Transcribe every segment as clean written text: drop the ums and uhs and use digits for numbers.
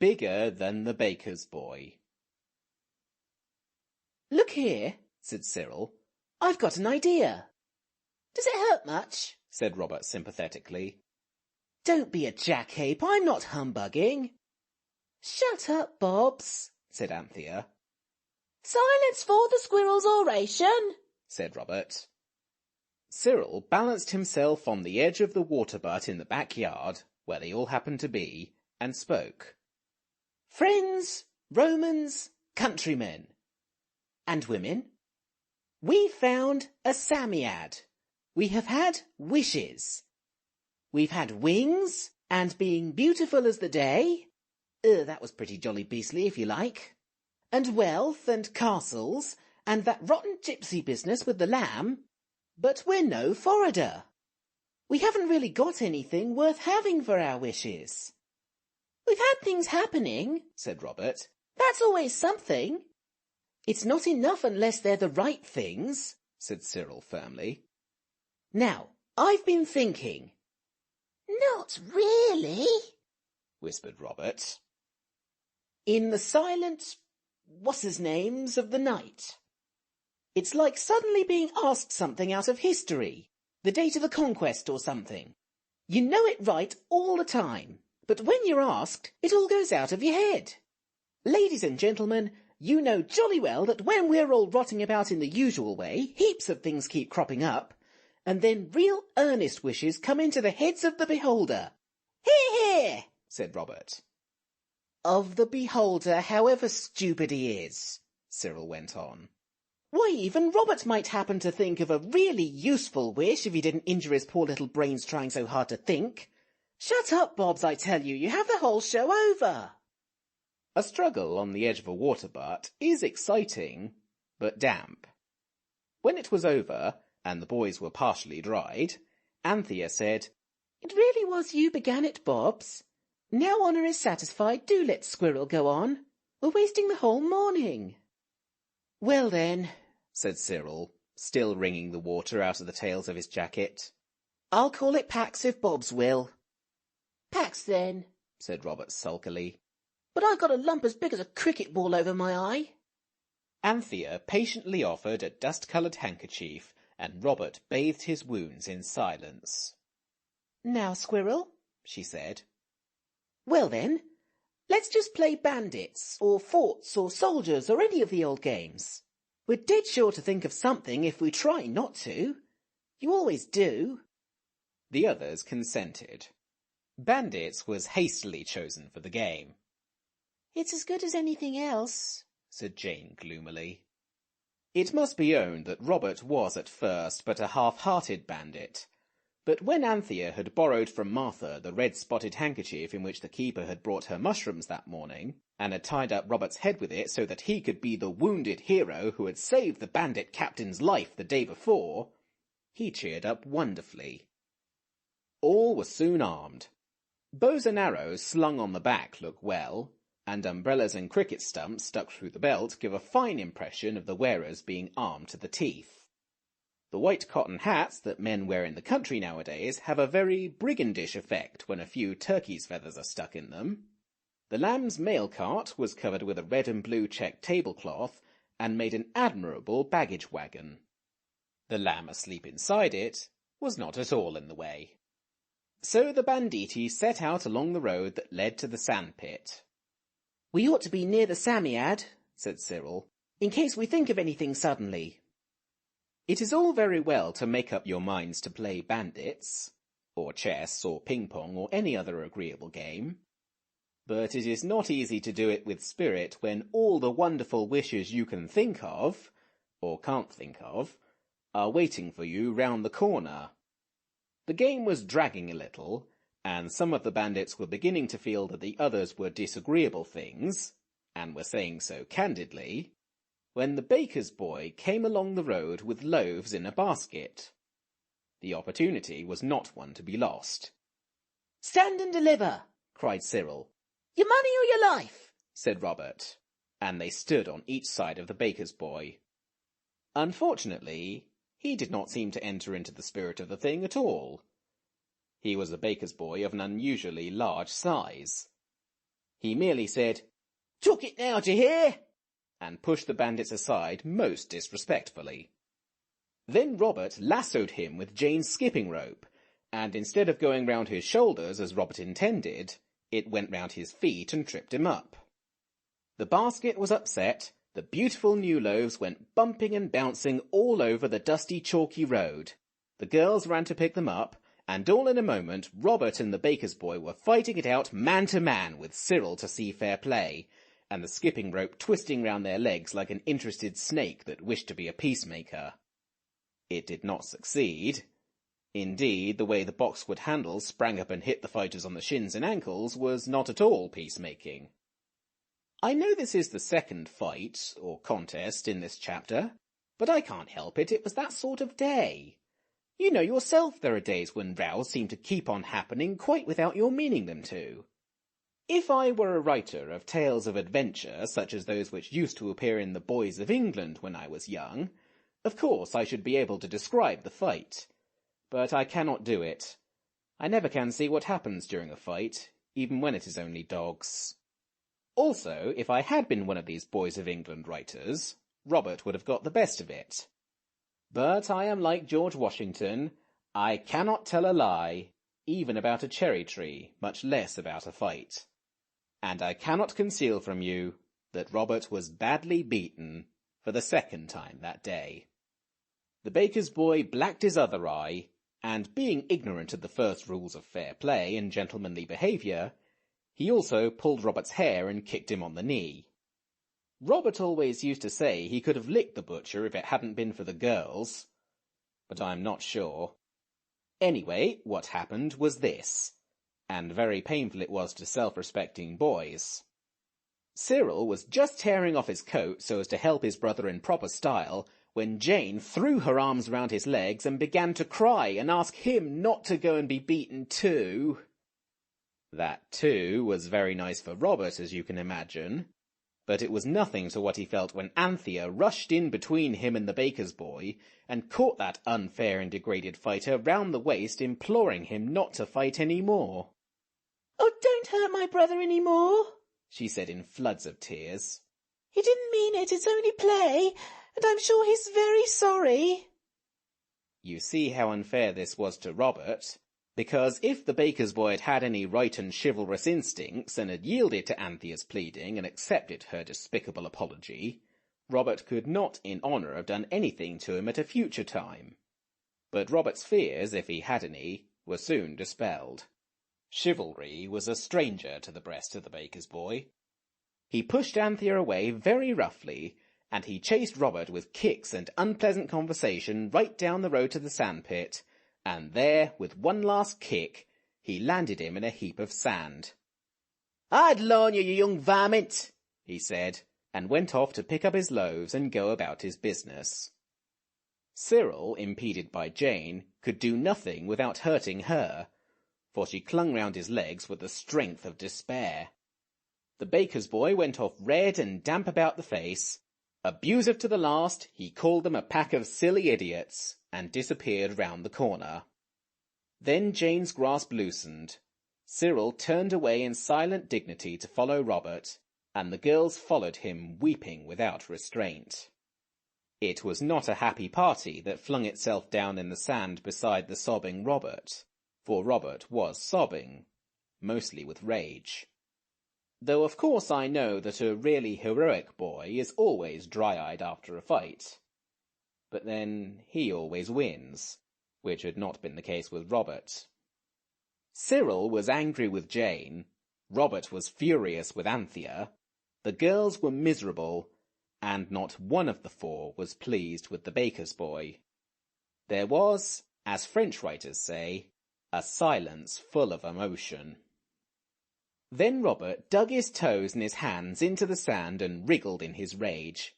bigger than the baker's boy. "Look here," said Cyril. "I've got an idea." "Does it hurt much?" said Robert sympathetically. "Don't be a jackape, I'm not humbugging." "Shut up, Bobs," said Anthea. "Silence for the squirrel's oration," said Robert. Cyril balanced himself on the edge of the water butt in the backyard, where they all happened to be, and spoke. "Friends, Romans, countrymen, and women, we found a Samiad. We have had wishes. We've had wings, and being beautiful as the day, that was pretty jolly beastly if you like, and wealth and castles, and that rotten gypsy business with the lamb, but we're no forrader. We haven't really got anything worth having for our wishes." "We've had things happening," said Robert. "That's always something." "It's not enough unless they're the right things," said Cyril firmly. "Now, I've been thinking." "Not really," whispered Robert. "In the silent what's-his-names of the night. It's like suddenly being asked something out of history, the date of the conquest or something. You know it right all the time, but when you're asked, it all goes out of your head. Ladies and gentlemen, you know jolly well that when we're all rotting about in the usual way, heaps of things keep cropping up, and then real earnest wishes come into the heads of the beholder." "Hear, hear," said Robert. "Of the beholder, however stupid he is," Cyril went on. "Why, even Robert might happen to think of a really useful wish if he didn't injure his poor little brains trying so hard to think. Shut up, Bobs, I tell you, you have the whole show over." A struggle on the edge of a water butt is exciting, but damp. When it was over, and the boys were partially dried, Anthea said, "It really was you began it, Bobs. Now Honour is satisfied, do let Squirrel go on. We're wasting the whole morning." "Well then," said Cyril, still wringing the water out of the tails of his jacket, "I'll call it Pax if Bobs will." "Pax then," said Robert sulkily. "But I've got a lump as big as a cricket ball over my eye." Anthea patiently offered a dust-coloured handkerchief, and Robert bathed his wounds in silence. "Now, Squirrel," she said. "Well then, let's just play bandits, or forts, or soldiers, or any of the old games. We're dead sure to think of something if we try not to. You always do." The others consented. Bandits was hastily chosen for the game. "It's as good as anything else," said Jane gloomily. It must be owned that Robert was at first but a half-hearted bandit, but when Anthea had borrowed from Martha the red-spotted handkerchief in which the keeper had brought her mushrooms that morning, and had tied up Robert's head with it so that he could be the wounded hero who had saved the bandit captain's life the day before, he cheered up wonderfully. All were soon armed. Bows and arrows slung on the back look well, and umbrellas and cricket stumps stuck through the belt give a fine impression of the wearers being armed to the teeth. The white cotton hats that men wear in the country nowadays have a very brigandish effect when a few turkey's feathers are stuck in them. The lamb's mail cart was covered with a red and blue checked tablecloth and made an admirable baggage wagon. The lamb asleep inside it was not at all in the way. So the banditti set out along the road that led to the sandpit. "We ought to be near the Samiad," said Cyril, "in case we think of anything suddenly." It is all very well to make up your minds to play bandits, or chess, or ping-pong, or any other agreeable game, but it is not easy to do it with spirit when all the wonderful wishes you can think of, or can't think of, are waiting for you round the corner. The game was dragging a little, and some of the bandits were beginning to feel that the others were disagreeable things, and were saying so candidly, when the baker's boy came along the road with loaves in a basket. The opportunity was not one to be lost. "Stand and deliver!" cried Cyril. "Your money or your life!" said Robert, and they stood on each side of the baker's boy. Unfortunately, he did not seem to enter into the spirit of the thing at all. He was a baker's boy of an unusually large size. He merely said, "Took it now, d'ye hear?" and pushed the bandits aside most disrespectfully. Then Robert lassoed him with Jane's skipping rope, and instead of going round his shoulders as Robert intended, it went round his feet and tripped him up. The basket was upset, the beautiful new loaves went bumping and bouncing all over the dusty chalky road. The girls ran to pick them up, and all in a moment Robert and the baker's boy were fighting it out man to man with Cyril to see fair play, and the skipping rope twisting round their legs like an interested snake that wished to be a peacemaker. It did not succeed. Indeed, the way the boxwood handles sprang up and hit the fighters on the shins and ankles was not at all peacemaking. I know this is the second fight, or contest, in this chapter, but I can't help it, it was that sort of day. You know yourself there are days when rows seem to keep on happening quite without your meaning them to. If I were a writer of tales of adventure, such as those which used to appear in the Boys of England when I was young, of course I should be able to describe the fight. But I cannot do it. I never can see what happens during a fight, even when it is only dogs. Also, if I had been one of these Boys of England writers, Robert would have got the best of it. But I am like George Washington. I cannot tell a lie, even about a cherry tree, much less about a fight. And I cannot conceal from you that Robert was badly beaten for the second time that day. The baker's boy blacked his other eye, and being ignorant of the first rules of fair play and gentlemanly behaviour, he also pulled Robert's hair and kicked him on the knee. Robert always used to say he could have licked the butcher if it hadn't been for the girls, but I'm not sure. Anyway, what happened was this, and very painful it was to self-respecting boys. Cyril was just tearing off his coat so as to help his brother in proper style when Jane threw her arms round his legs and began to cry and ask him not to go and be beaten too. That too was very nice for Robert, as you can imagine, but it was nothing to what he felt when Anthea rushed in between him and the baker's boy and caught that unfair and degraded fighter round the waist, imploring him not to fight any more. "Oh, don't hurt my brother any more," she said in floods of tears. "He didn't mean it, it's only play, and I'm sure he's very sorry." You see how unfair this was to Robert, because if the baker's boy had had any right and chivalrous instincts and had yielded to Anthea's pleading and accepted her despicable apology, Robert could not in honour have done anything to him at a future time. But Robert's fears, if he had any, were soon dispelled. Chivalry was a stranger to the breast of the baker's boy. He pushed Anthea away very roughly, and he chased Robert with kicks and unpleasant conversation right down the road to the sandpit, and there, with one last kick, he landed him in a heap of sand. "I'd larn you, you young varmint," he said, and went off to pick up his loaves and go about his business. Cyril, impeded by Jane, could do nothing without hurting her, for she clung round his legs with the strength of despair. The baker's boy went off red and damp about the face. Abusive to the last, he called them a pack of silly idiots, and disappeared round the corner. Then Jane's grasp loosened. Cyril turned away in silent dignity to follow Robert, and the girls followed him, weeping without restraint. It was not a happy party that flung itself down in the sand beside the sobbing Robert, for Robert was sobbing, mostly with rage. Though of course I know that a really heroic boy is always dry-eyed after a fight. But then he always wins, which had not been the case with Robert. Cyril was angry with Jane, Robert was furious with Anthea, the girls were miserable, and not one of the four was pleased with the baker's boy. There was, as French writers say, a silence full of emotion. Then Robert dug his toes and his hands into the sand and wriggled in his rage.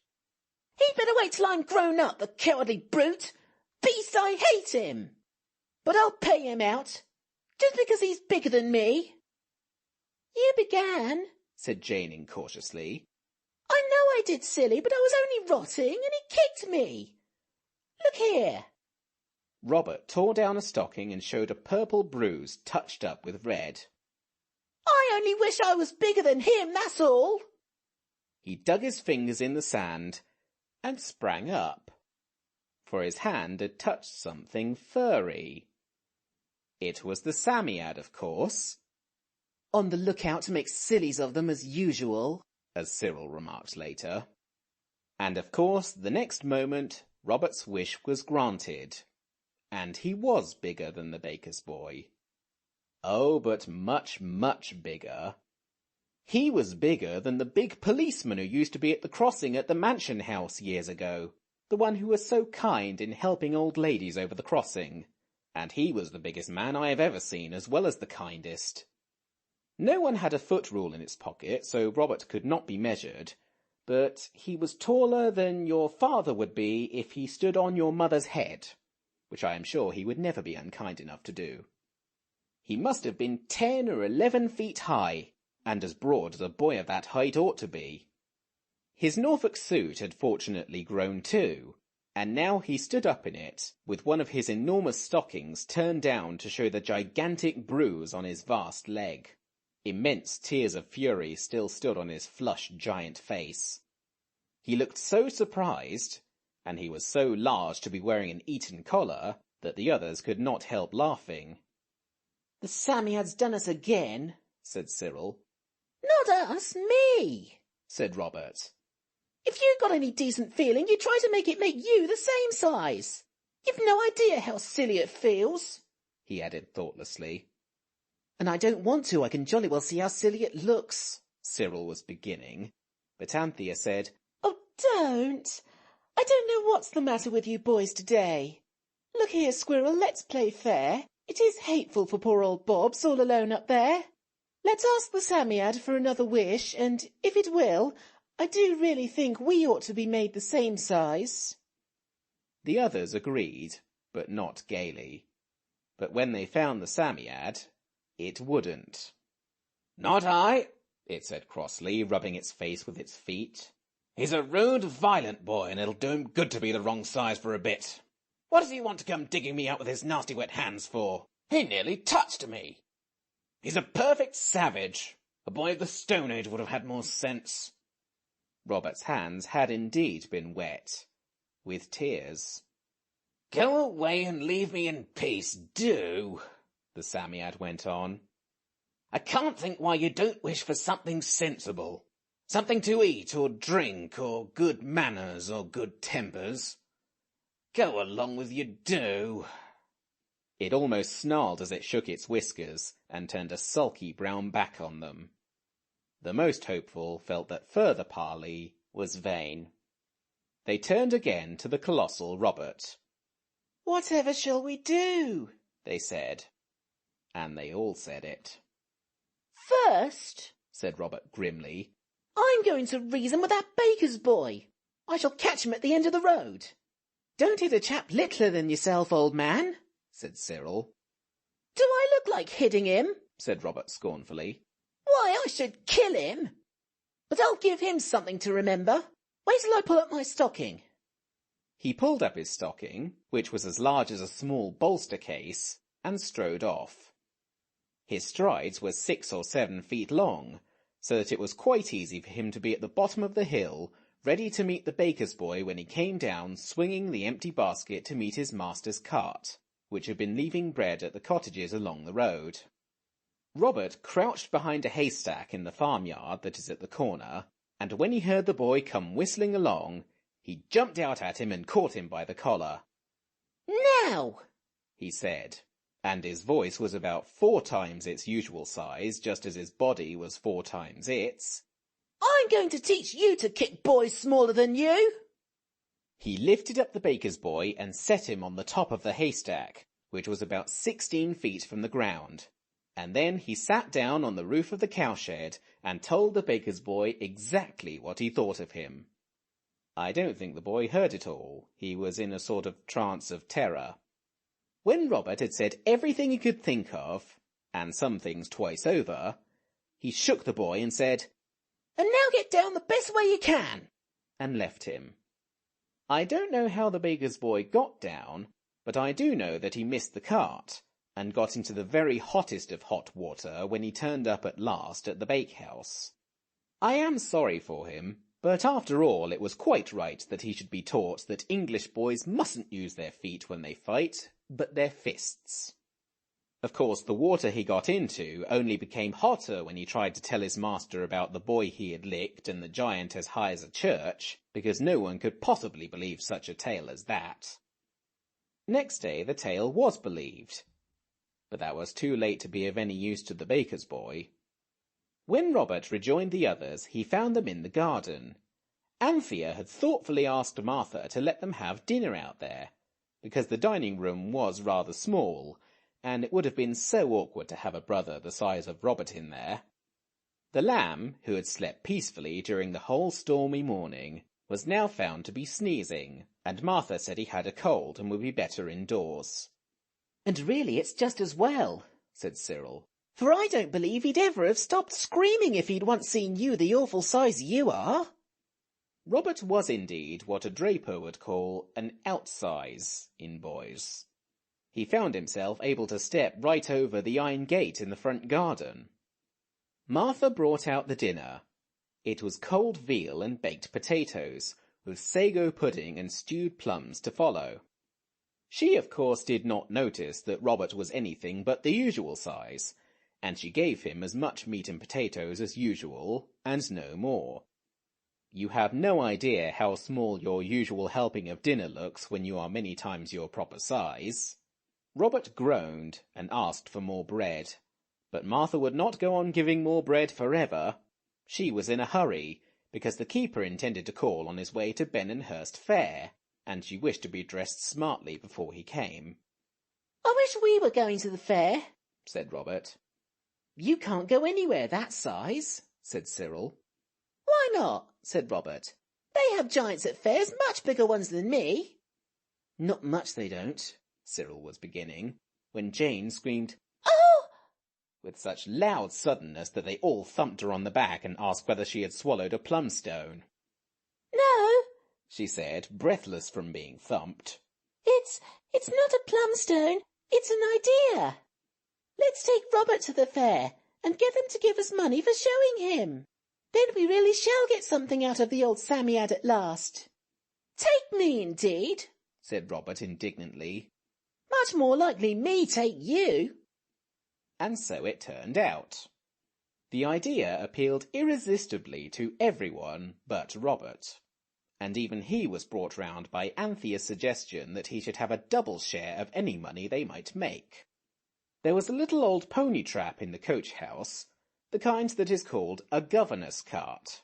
"He'd better wait till I'm grown up, the cowardly brute! Beast, I hate him! But I'll pay him out, just because he's bigger than me." "You began," said Jane incautiously. "I know I did, silly, but I was only rotting, and he kicked me. Look here." Robert tore down a stocking and showed a purple bruise touched up with red. I only wish I was bigger than him, that's all. He dug his fingers in the sand and sprang up, for his hand had touched something furry. It was the Samiad, of course. On the lookout to make sillies of them as usual, as Cyril remarked later. And of course, the next moment, Robert's wish was granted, and he was bigger than the baker's boy. Oh, but much, much bigger. He was bigger than the big policeman who used to be at the crossing at the mansion house years ago, the one who was so kind in helping old ladies over the crossing. And he was the biggest man I have ever seen, as well as the kindest. No one had a foot rule in its pocket, so Robert could not be measured, but he was taller than your father would be if he stood on your mother's head, which I am sure he would never be unkind enough to do. He must have been 10 or 11 feet high, and as broad as a boy of that height ought to be. His Norfolk suit had fortunately grown too, and now he stood up in it, with one of his enormous stockings turned down to show the gigantic bruise on his vast leg. Immense tears of fury still stood on his flushed giant face. He looked so surprised, and he was so large to be wearing an Eton collar, that the others could not help laughing. The Samiad's done us again, said Cyril. Not us, me, said Robert. If you've got any decent feeling, you try to make it make you the same size. You've no idea how silly it feels, he added thoughtlessly. And I don't want to, I can jolly well see how silly it looks, Cyril was beginning, but Anthea said, Oh, don't. I don't know what's the matter with you boys today. Look here, Squirrel, let's play fair. It is hateful for poor old Bobs all alone up there. Let's ask the Samiad for another wish, and if it will, I do really think we ought to be made the same size. The others agreed, but not gaily. But when they found the Samiad, it wouldn't. Not I, it said crossly, rubbing its face with its feet. He's a rude, violent boy, and it'll do him good to be the wrong size for a bit. What does he want to come digging me out with his nasty wet hands for? He nearly touched me. He's a perfect savage. A boy of the Stone Age would have had more sense. Robert's hands had indeed been wet, with tears. Go away and leave me in peace, do, the Samiad went on. I can't think why you don't wish for something sensible. Something to eat or drink or good manners or good tempers. Go along with you, do. It almost snarled as it shook its whiskers and turned a sulky brown back on them. The most hopeful felt that further parley was vain. They turned again to the colossal Robert. Whatever shall we do? They said. And they all said it. First, said Robert grimly, I'm going to reason with that baker's boy. I shall catch him at the end of the road. Don't hit a chap littler than yourself, old man, said Cyril. Do I look like hitting him? Said Robert scornfully. Why, I should kill him. But I'll give him something to remember. Wait till I pull up my stocking. He pulled up his stocking, which was as large as a small bolster case, and strode off. His strides were 6 or 7 feet long, so that it was quite easy for him to be at the bottom of the hill, ready to meet the baker's boy when he came down swinging the empty basket to meet his master's cart, which had been leaving bread at the cottages along the road. Robert crouched behind a haystack in the farmyard that is at the corner, and when he heard the boy come whistling along, he jumped out at him and caught him by the collar. Now, he said, and his voice was about 4 times its usual size, just as his body was 4 times its. I'm going to teach you to kick boys smaller than you. He lifted up the baker's boy and set him on the top of the haystack, which was about 16 feet from the ground, and then he sat down on the roof of the cowshed and told the baker's boy exactly what he thought of him. I don't think the boy heard it all. He was in a sort of trance of terror. When Robert had said everything he could think of, and some things twice over, he shook the boy and said, And now get down the best way you can, and left him. I don't know how the baker's boy got down, but I do know that he missed the cart, and got into the very hottest of hot water when he turned up at last at the bakehouse. I am sorry for him, but after all it was quite right that he should be taught that English boys mustn't use their feet when they fight, but their fists. Of course, the water he got into only became hotter when he tried to tell his master about the boy he had licked and the giant as high as a church, because no one could possibly believe such a tale as that. Next day the tale was believed, but that was too late to be of any use to the baker's boy. When Robert rejoined the others, he found them in the garden. Anthea had thoughtfully asked Martha to let them have dinner out there, because the dining room was rather small, and it would have been so awkward to have a brother the size of Robert in there. The lamb, who had slept peacefully during the whole stormy morning, was now found to be sneezing, and Martha said he had a cold and would be better indoors. "And really it's just as well," said Cyril, "for I don't believe he'd ever have stopped screaming if he'd once seen you the awful size you are." Robert was indeed what a draper would call an outsize in boys. He found himself able to step right over the iron gate in the front garden. Martha brought out the dinner. It was cold veal and baked potatoes, with sago pudding and stewed plums to follow. She, of course, did not notice that Robert was anything but the usual size, and she gave him as much meat and potatoes as usual, and no more. You have no idea how small your usual helping of dinner looks when you are many times your proper size. Robert groaned and asked for more bread, but Martha would not go on giving more bread forever. She was in a hurry, because the keeper intended to call on his way to Benonhurst Fair, and she wished to be dressed smartly before he came. "I wish we were going to the fair," said Robert. "You can't go anywhere that size," said Cyril. "Why not?" said Robert. "They have giants at fairs, much bigger ones than me." "Not much they don't," Cyril was beginning, when Jane screamed, "Oh!" with such loud suddenness that they all thumped her on the back and asked whether she had swallowed a plumstone. "No," she said, breathless from being thumped. It's not a plumstone, it's an idea. Let's take Robert to the fair and get them to give us money for showing him. Then we really shall get something out of the old Psammead at last." "Take me, indeed," said Robert indignantly. "Much more likely me take you." And so it turned out. The idea appealed irresistibly to everyone but Robert, and even he was brought round by Anthea's suggestion that he should have a double share of any money they might make. There was a little old pony trap in the coach-house, the kind that is called a governess cart.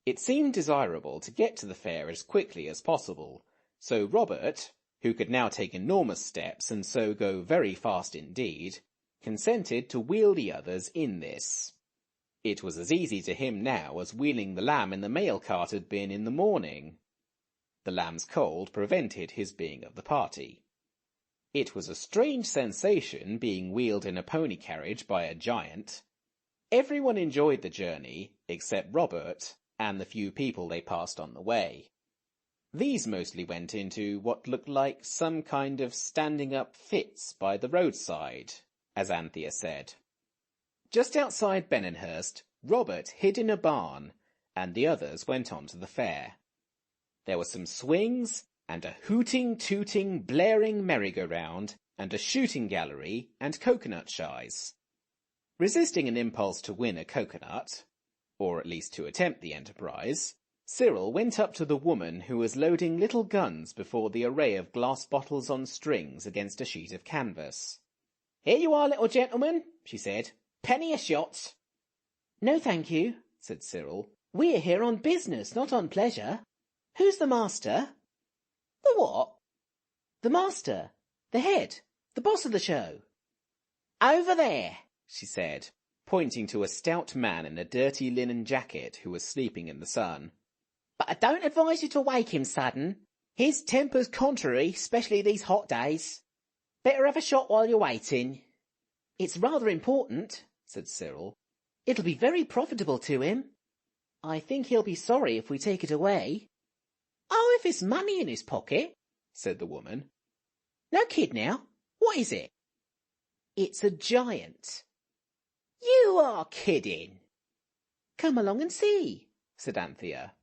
It seemed desirable to get to the fair as quickly as possible, so Robert, who could now take enormous steps and so go very fast indeed, consented to wheel the others in this. It was as easy to him now as wheeling the lamb in the mail cart had been in the morning. The lamb's cold prevented his being of the party. It was a strange sensation being wheeled in a pony carriage by a giant. Everyone enjoyed the journey, except Robert and the few people they passed on the way. These mostly went into what looked like some kind of standing-up fits by the roadside, as Anthea said. Just outside Benonhurst, Robert hid in a barn, and the others went on to the fair. There were some swings, and a hooting, tooting, blaring merry-go-round, and a shooting gallery, and coconut shies. Resisting an impulse to win a coconut, or at least to attempt the enterprise, Cyril went up to the woman who was loading little guns before the array of glass bottles on strings against a sheet of canvas. "Here you are, little gentleman," she said. "Penny a shot." "No, thank you," said Cyril. "We are here on business, not on pleasure. Who's the master?" "The what?" "The master. The head. The boss of the show." "Over there," she said, pointing to a stout man in a dirty linen jacket who was sleeping in the sun. "But I don't advise you to wake him sudden. His temper's contrary, especially these hot days. Better have a shot while you're waiting." "It's rather important," said Cyril. "It'll be very profitable to him. I think he'll be sorry if we take it away." "Oh, if it's money in his pocket," said the woman. "No kid now. What is it?" It's a giant. You are kidding. Come along and see, said Anthea.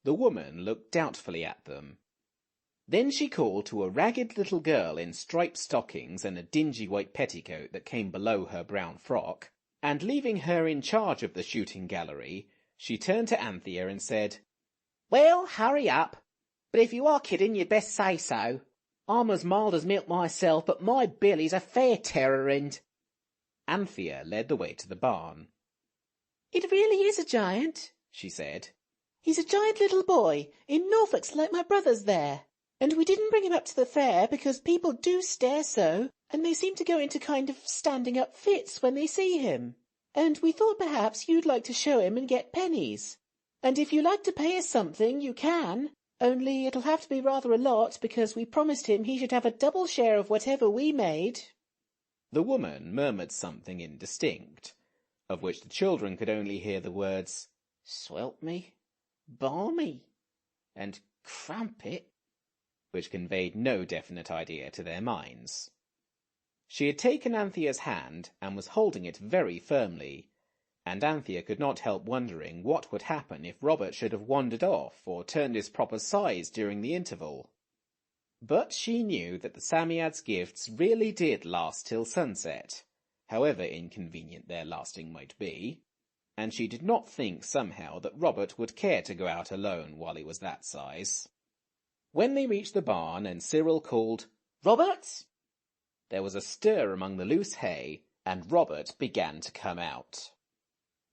The woman looked doubtfully at them. Then she called to a ragged little girl in striped stockings and a dingy white petticoat that came below her brown frock, and leaving her in charge of the shooting gallery, she turned to Anthea and said, Well, hurry up. But if you are kidding, you'd best say so. I'm as mild as milk myself, but my Billy's a fair terror and... Anthea led the way to the barn. It really is a giant, she said. He's a giant little boy, in Norfolk like my brother's there. And we didn't bring him up to the fair because people do stare so, and they seem to go into kind of standing up fits when they see him. And we thought perhaps you'd like to show him and get pennies. And if you like to pay us something, you can. Only it'll have to be rather a lot, because we promised him he should have a double share of whatever we made. The woman murmured something indistinct, of which the children could only hear the words, Swelp me, balmy, and crumpet, which conveyed no definite idea to their minds. She had taken Anthea's hand and was holding it very firmly, and Anthea could not help wondering what would happen if Robert should have wandered off or turned his proper size during the interval. But she knew that the Psammead's gifts really did last till sunset, however inconvenient their lasting might be, and she did not think somehow that Robert would care to go out alone while he was that size. When they reached the barn and Cyril called, Robert! There was a stir among the loose hay, and Robert began to come out.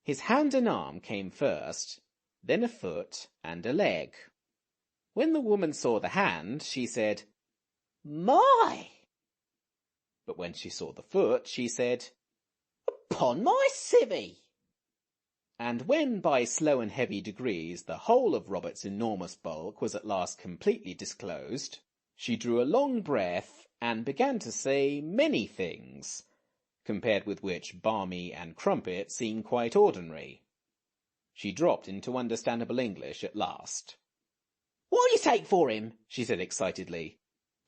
His hand and arm came first, then a foot and a leg. When the woman saw the hand, she said, My! But when she saw the foot, she said, Upon my civvy! And when by slow and heavy degrees the whole of Robert's enormous bulk was at last completely disclosed, she drew a long breath and began to say many things, compared with which Barmy and Crumpet seemed quite ordinary. She dropped into understandable English at last. What'll you take for him? She said excitedly.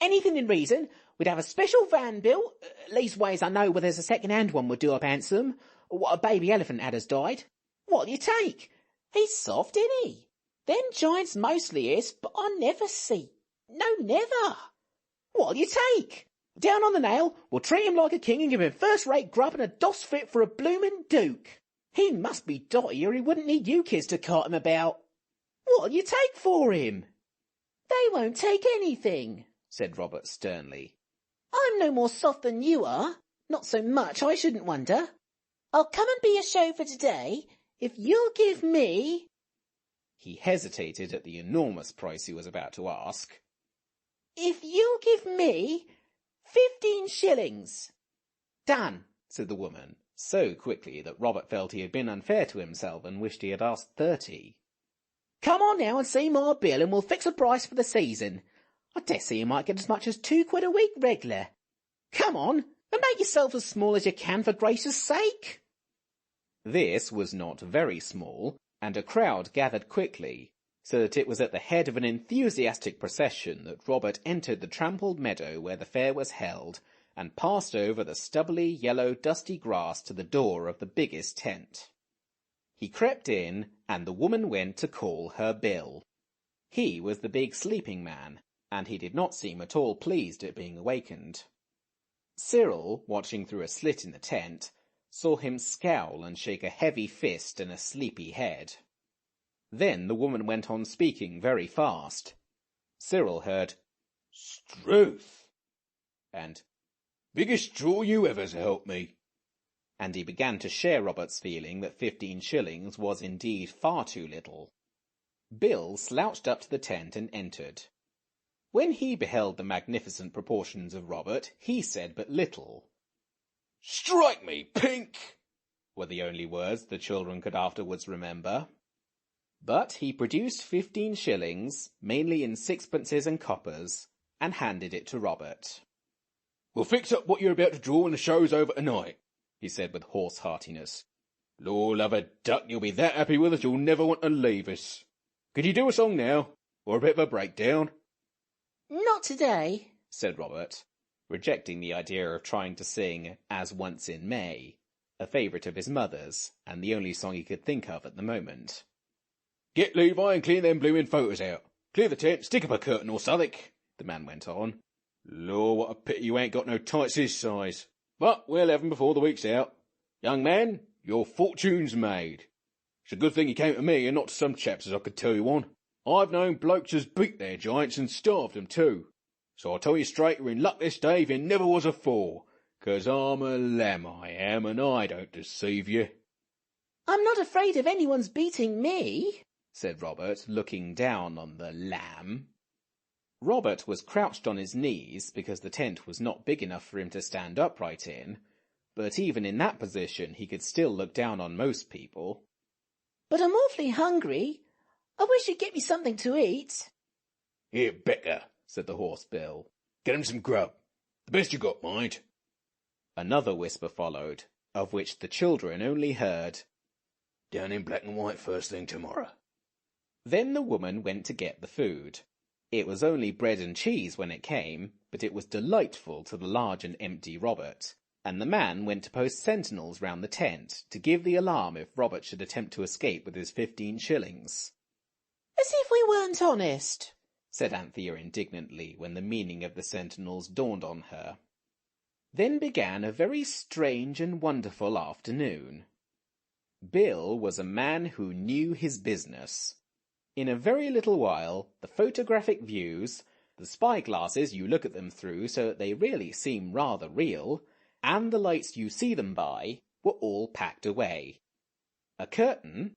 Anything in reason. We'd have a special van built. Leastways, I know where there's a second-hand one would do up handsome. What a baby elephant had has died. What'll you take? He's soft, isn't he? Them giants mostly is, but I never see. No, never. What'll you take? Down on the nail, we'll treat him like a king and give him first-rate grub and a doss fit for a bloomin' duke. He must be dotty or he wouldn't need you kids to cart him about. What'll you take for him? They won't take anything, said Robert sternly. I'm no more soft than you are. Not so much, I shouldn't wonder. I'll come and be a show for today if you'll give me... He hesitated at the enormous price he was about to ask. If you'll give me 15 shillings. Done, said the woman, so quickly that Robert felt he had been unfair to himself and wished he had asked 30. Come on now and see my bill and we'll fix a price for the season. I dessay you might get as much as £2 a week regular. Come on, and make yourself as small as you can for grace's sake. This was not very small, and a crowd gathered quickly, so that it was at the head of an enthusiastic procession that Robert entered the trampled meadow where the fair was held, and passed over the stubbly, yellow, dusty grass to the door of the biggest tent. He crept in, and the woman went to call her bill. He was the big sleeping man, and he did not seem at all pleased at being awakened. Cyril, watching through a slit in the tent, saw him scowl and shake a heavy fist and a sleepy head. Then the woman went on speaking very fast. Cyril heard, "Struth!" and "Biggest draw you ever to help me," and he began to share Robert's feeling that 15 shillings was indeed far too little. Bill slouched up to the tent and entered. When he beheld the magnificent proportions of Robert, he said but little. "Strike me pink!" were the only words the children could afterwards remember. But he produced 15 shillings, mainly in sixpences and coppers, and handed it to Robert. "We'll fix up what you're about to draw when the show's over tonight," he said with hoarse heartiness. "Lord love a duck, you'll be that happy with us you'll never want to leave us. Could you do a song now, or a bit of a breakdown?" "Not today," said Robert. rejecting the idea of trying to sing As Once in May, a favourite of his mother's, and the only song he could think of at the moment. Get Levi and clean them bloomin' photos out. Clear the tent, stick up a curtain or something, the man went on. Lord, what a pity you ain't got no tights his size. But we'll have 'em before the week's out. Young man, your fortune's made. It's a good thing you came to me and not to some chaps as I could tell you on. I've known blokes as beat their giants and starved 'em too. So I'll tell you straight, you're in luck this day if you never was afore. 'Cause I'm a lamb, I am, and I don't deceive you. I'm not afraid of anyone's beating me, said Robert, looking down on the lamb. Robert was crouched on his knees because the tent was not big enough for him to stand upright in, but even in that position he could still look down on most people. But I'm awfully hungry. I wish you'd get me something to eat. Here, Becca, said the horse Bill. Get him some grub. The best you got, mind. Another whisper followed, of which the children only heard, Down in black and white first thing tomorrow. Then the woman went to get the food. It was only bread and cheese when it came, but it was delightful to the large and empty Robert, and the man went to post sentinels round the tent to give the alarm if Robert should attempt to escape with his 15 shillings. As if we weren't honest, said Anthea indignantly when the meaning of the sentinels dawned on her. Then began a very strange and wonderful afternoon. Bill was a man who knew his business. In a very little while, the photographic views, the spyglasses you look at them through so that they really seem rather real, and the lights you see them by, were all packed away. A curtain,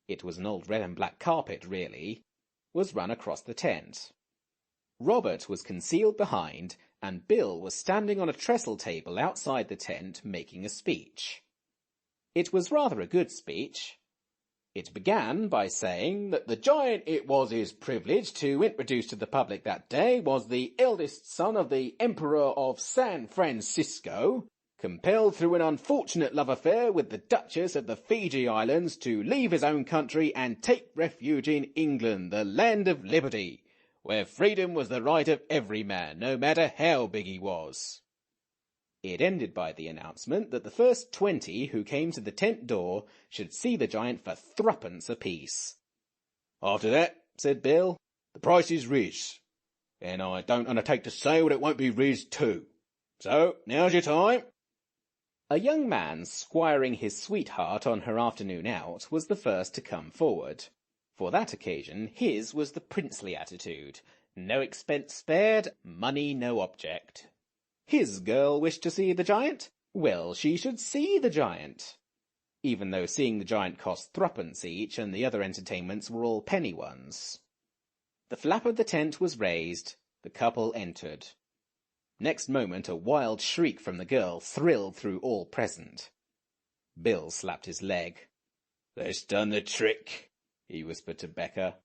it was an old red and black carpet really, was run across the tent. Robert was concealed behind, and Bill was standing on a trestle table outside the tent making a speech. It was rather a good speech. It began by saying that the giant it was his privilege to introduce to the public that day was the eldest son of the Emperor of San Francisco, compelled through an unfortunate love affair with the Duchess of the Fiji Islands to leave his own country and take refuge in England, the land of liberty, where freedom was the right of every man, no matter how big he was. It ended by the announcement that the first 20 who came to the tent door should see the giant for 3 apiece. After that, said Bill, the price is riz, and I don't undertake to say what it won't be riz too. So, now's your time. A young man squiring his sweetheart on her afternoon out was the first to come forward. For that occasion, his was the princely attitude. No expense spared, money no object. His girl wished to see the giant? Well, she should see the giant. Even though seeing the giant cost 3 each and the other entertainments were all penny ones. The flap of the tent was raised. The couple entered. Next moment a wild shriek from the girl thrilled through all present. Bill slapped his leg. That's done the trick, he whispered to Becca.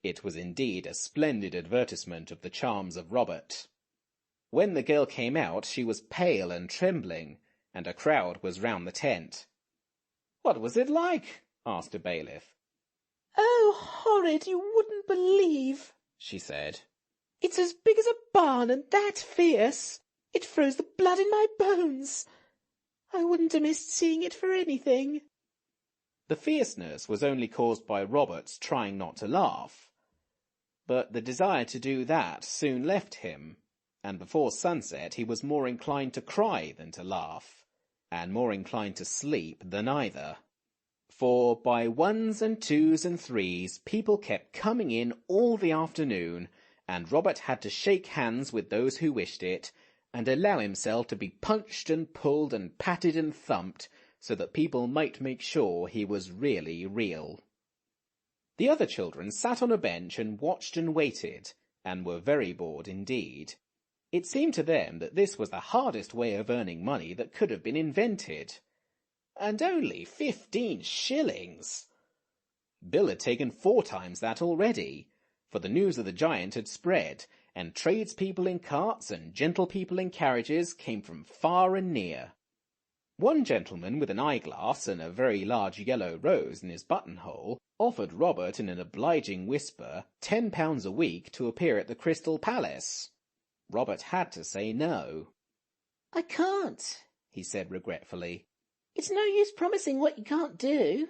It was indeed a splendid advertisement of the charms of Robert. When the girl came out, she was pale and trembling, and a crowd was round the tent. "What was it like?" asked a bailiff. "Oh, horrid, you wouldn't believe," she said. "It's as big as a barn and that fierce. It froze the blood in my bones. I wouldn't have missed seeing it for anything." The fierceness was only caused by Robert's trying not to laugh. But the desire to do that soon left him, and before sunset he was more inclined to cry than to laugh, and more inclined to sleep than either. For by 1s and 2s and 3s people kept coming in all the afternoon, and Robert had to shake hands with those who wished it, and allow himself to be punched and pulled and patted and thumped, so that people might make sure he was really real. The other children sat on a bench and watched and waited, and were very bored indeed. It seemed to them that this was the hardest way of earning money that could have been invented. And only 15 shillings! Bill had taken 4 times that already, for the news of the giant had spread, and tradespeople in carts and gentlepeople in carriages came from far and near. One gentleman with an eyeglass and a very large yellow rose in his buttonhole offered Robert in an obliging whisper £10 a week to appear at the Crystal Palace. Robert had to say no. I can't, he said regretfully. It's no use promising what you can't do.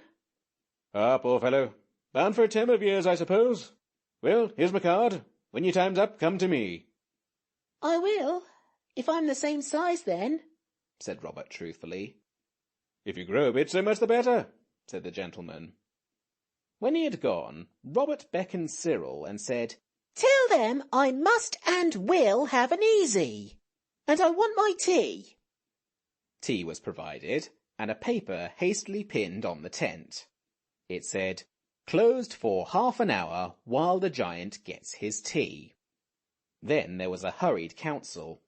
Ah, poor fellow. Bound for a term of years, I suppose. Well, here's my card. When your time's up, come to me. I will, if I'm the same size then, said Robert truthfully. If you grow a bit, so much the better, said the gentleman. When he had gone, Robert beckoned Cyril and said, Tell them I must and will have an easy, and I want my tea. Tea was provided, and a paper hastily pinned on the tent. It said, Closed for half an hour while the giant gets his tea. Then there was a hurried council.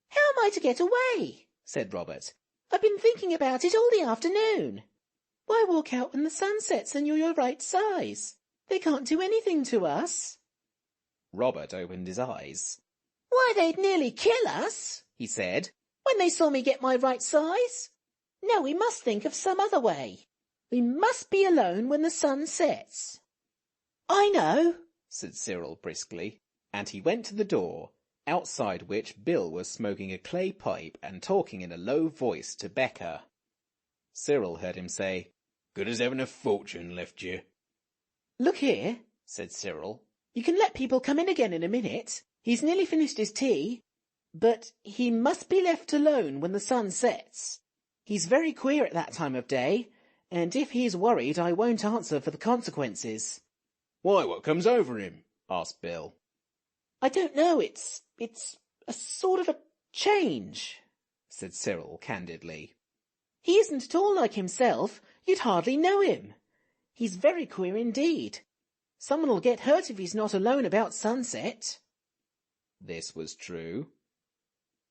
How am I to get away? Said Robert. I've been thinking about it all the afternoon. Why walk out when the sun sets and you're your right size? They can't do anything to us. Robert opened his eyes. Why, they'd nearly kill us, he said, when they saw me get my right size. No, we must think of some other way. We must be alone when the sun sets. I know, said Cyril briskly, and he went to the door, outside which Bill was smoking a clay pipe and talking in a low voice to Becca. Cyril heard him say, Good as having a fortune left you. Look here, said Cyril. You can let people come in again in a minute. He's nearly finished his tea. But he must be left alone when the sun sets. He's very queer at that time of day, and if he's worried I won't answer for the consequences. Why, what comes over him? asked Bill. I don't know, it's a sort of a change, said Cyril candidly. He isn't at all like himself. You'd hardly know him. He's very queer indeed. Someone will get hurt if he's not alone about sunset. This was true.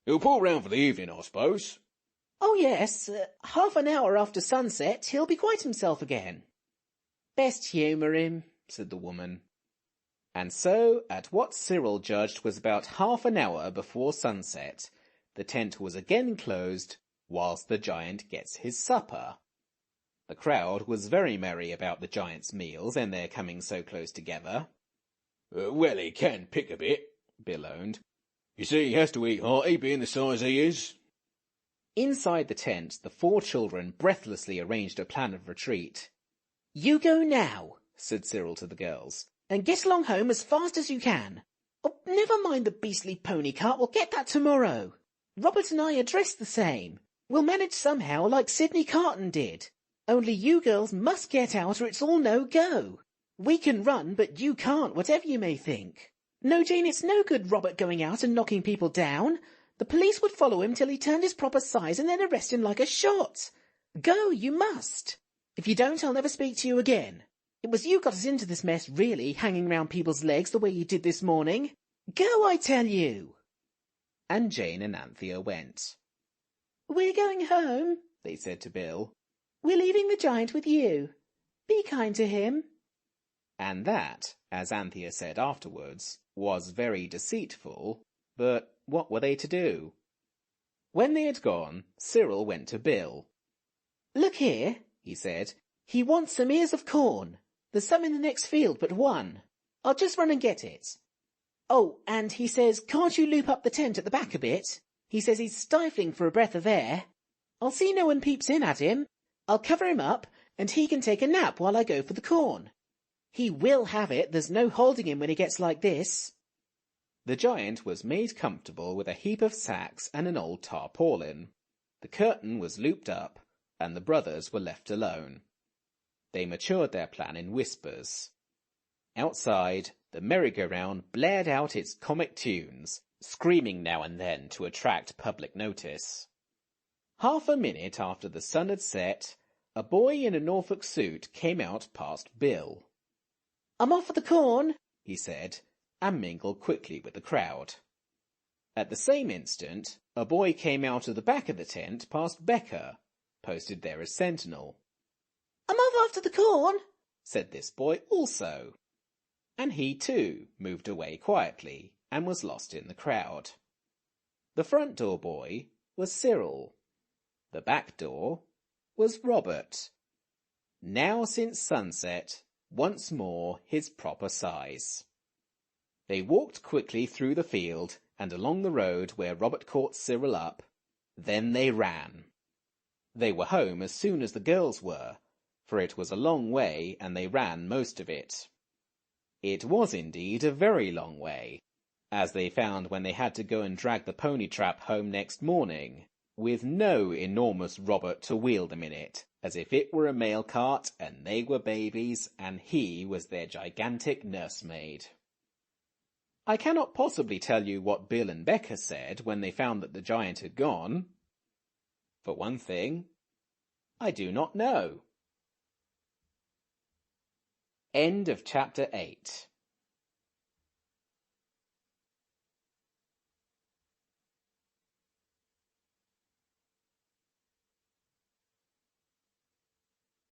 He'll pull round for the evening, I suppose. Oh, yes. Half an hour after sunset, he'll be quite himself again. Best humour him, said the woman. And so, at what Cyril judged was about half an hour before sunset, the tent was again closed, whilst the giant gets his supper. The crowd was very merry about the giant's meals and their coming so close together. Well, he can pick a bit, Bill owned. You see, he has to eat hearty, being the size he is. Inside the tent, the 4 children breathlessly arranged a plan of retreat. You go now, said Cyril to the girls, and get along home as fast as you can. Oh, never mind the beastly pony cart, we'll get that tomorrow. Robert and I are dressed the same. We'll manage somehow like Sidney Carton did. Only you girls must get out or it's all no go. We can run, but you can't, whatever you may think. No, Jane, it's no good Robert going out and knocking people down. The police would follow him till he turned his proper size and then arrest him like a shot. Go, you must. If you don't, I'll never speak to you again. It was you got us into this mess, really, hanging round people's legs the way you did this morning. Go, I tell you. And Jane and Anthea went. We're going home, they said to Bill. We're leaving the giant with you. Be kind to him. And that, as Anthea said afterwards, was very deceitful, but what were they to do? When they had gone, Cyril went to Bill. Look here, he said. He wants some ears of corn. There's some in the next field but one. I'll just run and get it. Oh, and he says, can't you loop up the tent at the back a bit? He says he's stifling for a breath of air. I'll see no one peeps in at him. I'll cover him up, and he can take a nap while I go for the corn. He will have it, there's no holding him when he gets like this. The giant was made comfortable with a heap of sacks and an old tarpaulin. The curtain was looped up, and the brothers were left alone. They matured their plan in whispers. Outside, the merry-go-round blared out its comic tunes, screaming now and then to attract public notice. Half a minute after the sun had set, a boy in a Norfolk suit came out past Bill. I'm off for the corn, he said, and mingled quickly with the crowd. At the same instant, a boy came out of the back of the tent past Becca, posted there as sentinel. I'm off after the corn, said this boy also. And he too moved away quietly and was lost in the crowd. The front door boy was Cyril. The back door was Robert. Now since sunset, once more his proper size. They walked quickly through the field and along the road where Robert caught Cyril up. Then they ran. They were home as soon as the girls were, for it was a long way and they ran most of it. It was indeed a very long way, as they found when they had to go and drag the pony trap home next morning, with no enormous Robert to wheel them in it, as if it were a mail cart and they were babies and he was their gigantic nursemaid. I cannot possibly tell you what Bill and Becca said when they found that the giant had gone. For one thing, I do not know. End of chapter 8.